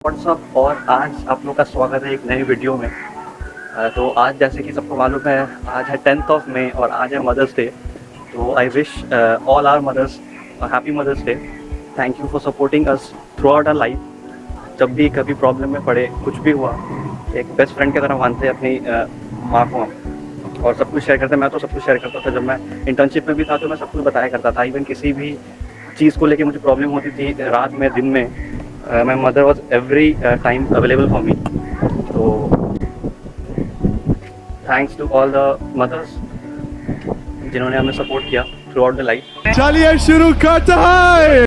WhatsApp और आज आप लोग का स्वागत है एक नई वीडियो में। तो आज जैसे कि सबको मालूम है आज है 10th ऑफ मई और आज है मदर्स डे। तो I wish all our mothers happy mother's day. Thank you for supporting us throughout our life. जब भी कभी प्रॉब्लम में पड़े कुछ भी हुआ एक बेस्ट फ्रेंड की तरह मानते हैं अपनी माँ को हम और सब कुछ शेयर करते हैं। मैं तो सब कुछ शेयर करता था। जब मैं इंटर्नशिप में भी था तो मैं सब कुछ बताया करता था। इवन किसी भी चीज़ को लेके मुझे प्रॉब्लम होती थी रात में दिन में my mother was every time available for me. So thanks to all the mothers जिन्होंने हमें सपोर्ट किया throughout the life. चलिए शुरू करते हैं।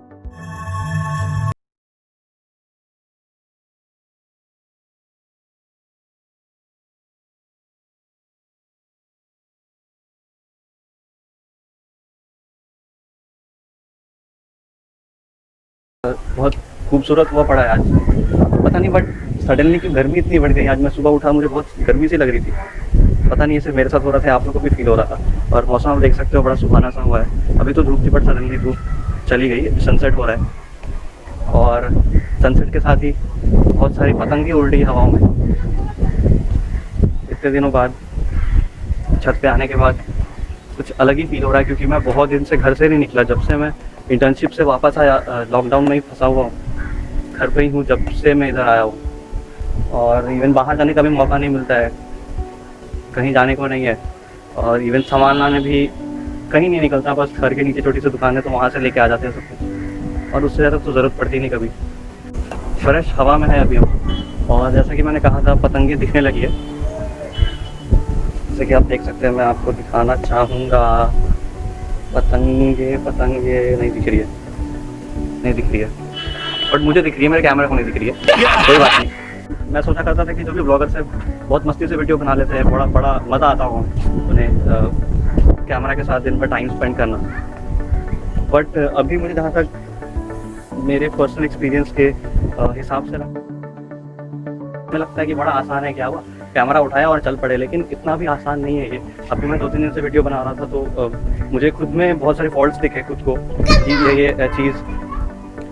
बहुत खूबसूरत हुआ पड़ा है आज। पता नहीं बट सडनली क्यों गर्मी इतनी बढ़ गई। आज मैं सुबह उठा मुझे बहुत गर्मी सी लग रही थी। पता नहीं ये सिर्फ मेरे साथ हो रहा था, आप लोगों को भी फील हो रहा था। और मौसम आप देख सकते हो बड़ा सुहाना सा हुआ है। अभी तो धूप थी बट सडनली धूप चली गई, सनसेट हो रहा है और सनसेट के साथ ही बहुत सारी पतंगे उड़ रही हवाओं में। इतने दिनों बाद छत पे आने के बाद कुछ अलग ही फील हो रहा है क्योंकि मैं बहुत दिन से घर से नहीं निकला। जब से मैं इंटर्नशिप से वापस आया, लॉकडाउन में ही फंसा हुआ हूँ, घर पे ही हूँ जब से मैं इधर आया हूँ। और इवन बाहर जाने का भी मौका नहीं मिलता है, कहीं जाने को नहीं है। और इवन सामान लाने भी कहीं नहीं निकलता, बस घर के नीचे छोटी सी दुकान है तो वहाँ से लेके आ जाते हैं सब कुछ। और उससे ज़्यादा तो ज़रूरत पड़ती नहीं कभी। फ्रेश हवा में है अभी हम। और जैसा कि मैंने कहा था पतंगे दिखने लगी है, जैसे कि आप देख सकते हैं। मैं आपको दिखाना चाहूँगा पतंगे पतंगे नहीं दिख रही है, नहीं दिख रही है बट मुझे दिख रही है, मेरे कैमरे को नहीं दिख रही है। कोई बात नहीं। मैं सोचा करता था कि जो भी ब्लॉगर से बहुत मस्ती से वीडियो बना लेते हैं, बड़ा मज़ा आता हो उन्हें कैमरा के साथ दिन भर टाइम स्पेंड करना। बट अभी मुझे जहाँ तक मेरे पर्सनल एक्सपीरियंस के हिसाब से मुझे लगता है कि बड़ा आसान है। क्या हुआ, कैमरा उठाया और चल पड़े, लेकिन इतना भी आसान नहीं है ये। अभी मैं 2-3 दिन से वीडियो बना रहा था तो मुझे खुद में बहुत सारे फॉल्ट्स दिखे खुद को कि ये चीज़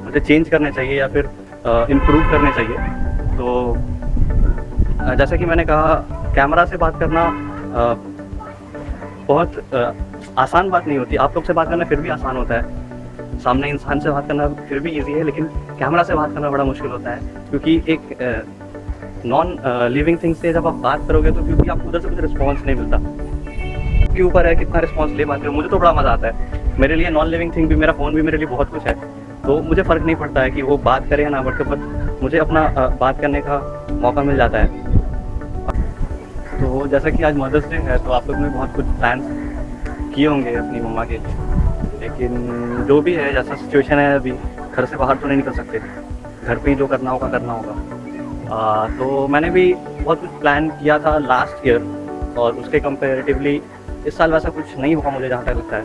मुझे चेंज करने चाहिए या फिर इम्प्रूव करने चाहिए। तो जैसा कि मैंने कहा कैमरा से बात करना बहुत आसान बात नहीं होती। आप लोग से बात करना फिर भी आसान होता है, सामने इंसान से बात करना फिर भी ईजी है, लेकिन कैमरा से बात करना बड़ा मुश्किल होता है क्योंकि एक नॉन लिविंग थिंग से जब आप बात करोगे तो क्योंकि आपको उधर से कुछ रिस्पॉन्स नहीं मिलता। के ऊपर है कितना रिस्पॉन्स ले पाते हो। मुझे तो बड़ा मज़ा आता है। मेरे लिए नॉन लिविंग थिंग भी, मेरा फ़ोन भी मेरे लिए बहुत कुछ है, तो मुझे फ़र्क नहीं पड़ता है कि वो बात करे या ना बट मुझे अपना बात करने का मौका मिल जाता है। तो जैसा कि आज मदर्स डे है तो आप लोग ने बहुत कुछ प्लान किए होंगे अपनी मम्मा के लिए, लेकिन जो भी है जैसा सिचुएशन है अभी घर से बाहर तो नहीं निकल सकते, घर पे ही जो करना होगा करना होगा। तो मैंने भी बहुत कुछ प्लान किया था लास्ट ईयर और उसके कंपेरेटिवली इस साल वैसा कुछ नहीं होगा मुझे जहाँ तक लगता है।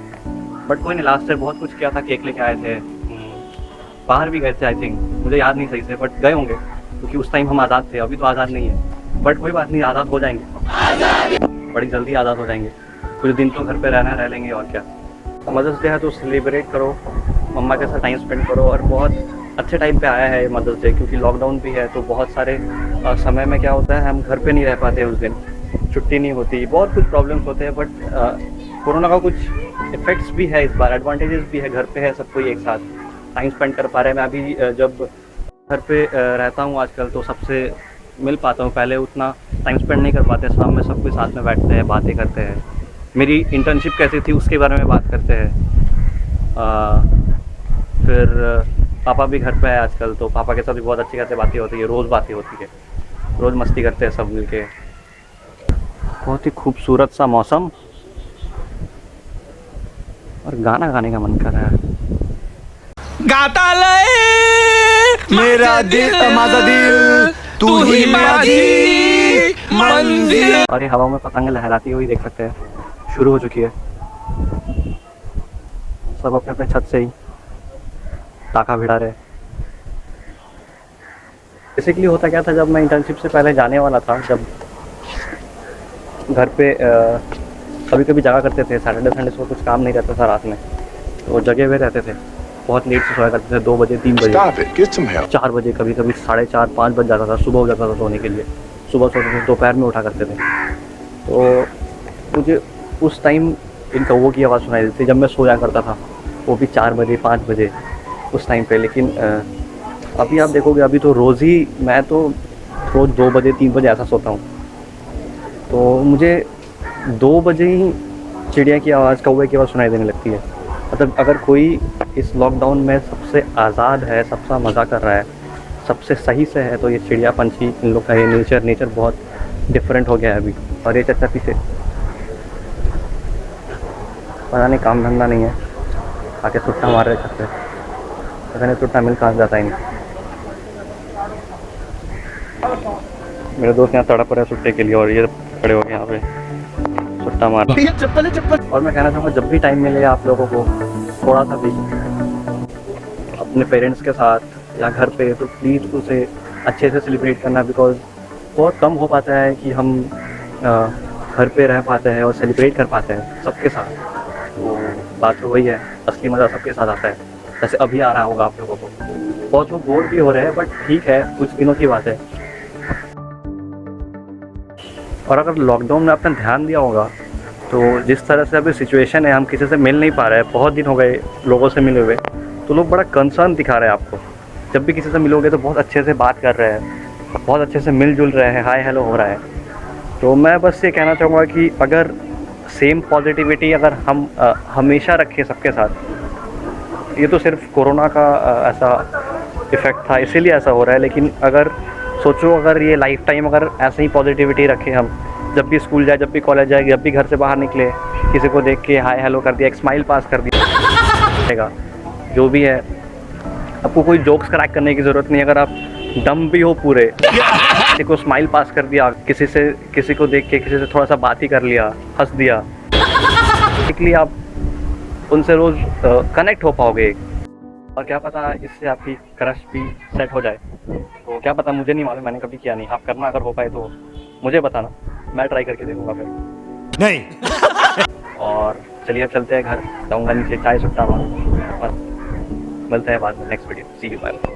बट कोई नहीं, लास्ट ईयर बहुत कुछ किया था। केक लेके आए थे, बाहर भी गए थे आई थिंक, मुझे याद नहीं सही से बट गए होंगे क्योंकि उस टाइम हम आज़ाद थे। अभी तो आज़ाद नहीं है बट कोई बात नहीं, आज़ाद हो जाएंगे, बड़ी जल्दी आज़ाद हो जाएंगे। कुछ दिन तो घर पे रहना रह लेंगे और क्या। मदर्स डे है तो सेलिब्रेट करो, मम्मा के साथ टाइम स्पेंड करो। और बहुत अच्छे टाइम पे आया है मदर्स डे क्योंकि लॉकडाउन भी है तो बहुत सारे समय में क्या होता है हम घर पे नहीं रह पाते, उस दिन छुट्टी नहीं होती, बहुत कुछ प्रॉब्लम्स होते हैं। बट कोरोना का कुछ इफ़ेक्ट्स भी है इस बार, एडवांटेजेस भी है। घर पे है सब कोई एक साथ टाइम स्पेंड कर पा रहे हैं। मैं अभी जब घर पे रहता हूँ आजकल तो सबसे मिल पाता हूँ, पहले उतना टाइम स्पेंड नहीं कर पाते। शाम में सब कोई साथ में बैठते हैं, बातें करते हैं, मेरी इंटर्नशिप कैसी थी उसके बारे में बात करते हैं। फिर पापा भी घर पे है आजकल तो पापा के साथ भी बहुत अच्छी खासी बातें होती है, रोज़ बातें होती है, रोज़ मस्ती करते हैं सब मिलके। बहुत ही खूबसूरत सा मौसम और गाना गाने का मन कर रहा है। गाता ले मेरा दिल, माझा दिल, तू ही माझी मंजिल। और ये हवा में पतंग लहराती हुई देख सकते हैं, शुरू हो चुकी है। सब अपने अपने छत से ही टाका भिड़ा रहे। बेसिकली होता क्या था, जब मैं इंटर्नशिप से पहले जाने वाला था, जब घर पे कभी कभी जगह करते थे, सैटरडे संडे को कुछ काम नहीं रहता था रात में तो जगे हुए रहते थे। बहुत लेट से सोया करते थे, 2 बजे 3 बजे, Stop it. Get some help. 4 बजे, कभी कभी 4:30 5 बज जाता था, सुबह हो जाता था सोने के लिए। सुबह सोते थे, दोपहर में उठा करते थे। तो मुझे उस टाइम इन कौवों की आवाज़ सुनाई देती जब मैं सोया करता था, वो भी 4 बजे 5 बजे उस टाइम पे। लेकिन अभी आप देखोगे, अभी तो मैं तो रोज़ 2 बजे 3 बजे ऐसा सोता हूँ। तो मुझे 2 बजे ही चिड़िया की आवाज़, कौवे की आवाज़ सुनाई देने लगती है। मतलब अगर कोई इस लॉकडाउन में सबसे आज़ाद है, सबसे मज़ा कर रहा है, सबसे सही से है, तो ये चिड़िया पंछी, इन लोग का ये नेचर बहुत डिफरेंट हो गया है अभी। और ये चाचा पीछे पता नहीं काम धंधा नहीं है, आके सुट्टा मार रहे छत पे, पता नहीं सुट्टा मिल कहाँ से जाता है इनको। मेरे दोस्त यहाँ तड़प रहे हैं सुट्टे के लिए और ये खड़े हो गए यहाँ पे सुट्टा मार। चप्पल। और मैं कहना चाहूँगा, जब भी टाइम मिले आप लोगों को थोड़ा सा भी अपने पेरेंट्स के साथ या घर पे, तो प्लीज़ उसे अच्छे से सेलिब्रेट करना। बिकॉज बहुत कम हो पाता है कि हम घर पे रह पाते हैं और सेलिब्रेट कर पाते हैं सबके साथ। तो बात तो वही है, असली मज़ा सबके साथ आता है। जैसे अभी आ रहा होगा आप लोगों को, बहुत लोग बोर भी हो रहे हैं, बट ठीक है, कुछ दिनों की बात है। और अगर लॉकडाउन में आपने ध्यान दिया होगा, तो जिस तरह से अभी सिचुएशन है, हम किसी से मिल नहीं पा रहे हैं, बहुत दिन हो गए लोगों से मिले हुए, तो लोग बड़ा कंसर्न दिखा रहे हैं आपको। जब भी किसी से मिलोगे तो बहुत अच्छे से बात कर रहे हैं, बहुत अच्छे से मिलजुल रहे हैं, हाय हेलो हो रहा है। तो मैं बस ये कहना चाहूँगा कि अगर सेम पॉजिटिविटी अगर हम हमेशा रखें सबके साथ, ये तो सिर्फ कोरोना का ऐसा इफ़ेक्ट था, इसीलिए ऐसा हो रहा है। लेकिन अगर सोचो, अगर ये लाइफ टाइम अगर ऐसे ही पॉजिटिविटी रखें हम, जब भी स्कूल जाए, जब भी कॉलेज जाए, जब भी घर से बाहर निकले, किसी को देख के हाय हेलो कर दिया, एक स्माइल पास कर दिया, जो भी है। आपको कोई जोक्स क्रैक करने की ज़रूरत नहीं। अगर आप डम भी हो पूरे, किसी को स्माइल पास कर दिया, किसी को देख के किसी से थोड़ा सा बात ही कर लिया, हंस दिया, इसलिए आप उनसे रोज़ कनेक्ट हो पाओगे। और क्या पता इससे आपकी क्रश भी सेट हो जाए, तो क्या पता, मुझे नहीं मालूम, मैंने कभी किया नहीं। आप करना, अगर हो पाए तो मुझे बताना, मैं ट्राई करके देखूंगा फिर। नहीं। और चलिए अब चलते हैं घर, जाऊँगा नीचे चाय सुट्टा मारूँ। बस मिलते हैं बाद में next video. See you, bye.